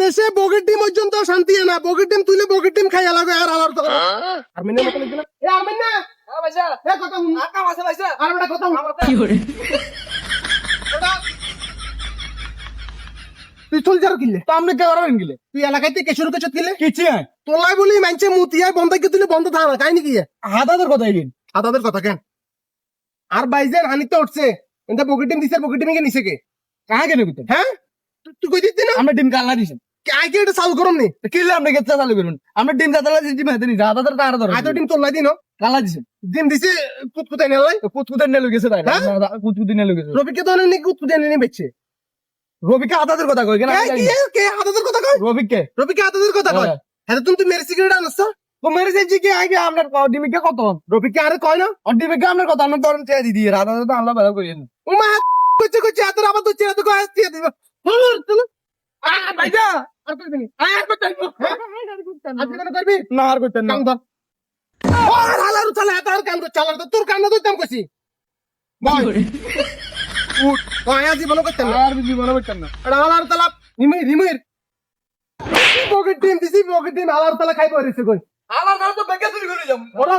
দেশে বগের ডিম পর্যন্ত শান্তি না, বগের ডিম তুলে বগের ডিম খাইয়া লাগে আর আলার তো আর্মেনিয়ার মতো লিখলাম। এ আর্মেনিয়া, হ্যাঁ ভাইসা, এ কথা হুন, কাম আছে ভাইসা। আর একটা কথা হুন। কি করে তুই চল যার কিলে, তো আপনি কে করেন গেলে? তুই এলাকাতে কেশর কেশর কিলে কিছি হ্যাঁ, তোলাই বলি মানছে মুতিয়ায় বন্ধকে তুলে বন্ধ থানা কাই নাকি হাতাদের কথাই কিন। আদাদের কথা কেন? আর বাইজেন হানিতে উঠছে এটা বগের ডিম দিছে, বগের ডিমকে নিছে কে? কাহা কেন করতেন? হ্যাঁ তুই কই দিতি না আমরা ডিম কালা দিছেন। আগে এটা চালু করম নি, কিনলে আপনি কেচ্ছা চালু করুন। আমরা ডিম কাতলা দিছি, ডিম হাতে নিছি, হাতাদের টাকা ধরে আয় তো ডিম তোলাই দিন কালা দিছেন। ডিম দিছে কুতকুতাই নেলাই কুতকুতের নেলে গেছে তাই না? হ্যাঁ? কুতকুতি নেলে গেছে। রবিকে তো নি কুতকুতাই নেনি বেচছে। রবিকে হাতাদের কথা কই কেন? কে আদাদের কথা কয়? রবিককে রবিকে আদাদের কথা কয়? হ্যাঁ তুমি মেরে সিগারেট আনছো, তো মেরে যাচ্ছি কি আগে আপনার ডিমিকে কত? রবিকে আরে কয় না আর ডিমিকে আপনার কত? আপনার ধরেন চেয়ে দিদি হাতাদের তো আল্লাহ ভালো করিয়েন। উমা কইছে কইছে আদর আবার তো চেয়ে তো কয় চেয়ে দিব হল চলো ভাইজা আর করবি নি আর করতে আর কেন করবি না আর করতেন না। কাম ধর ও হালারু চালা এত আর কাম তো চালা তোর কাম না দইতাম কইছি বয় উঠ কয় আজি বলো করতে না আর বেশি মনে করতেন না। আর হালারু চালা রিমির রিমির পকেট টিম দিছি পকেট টিম হালারু চালা খাইবো রেছে কই আমার ঘর তো বেঁকে চুরি করে যাবো। ওরা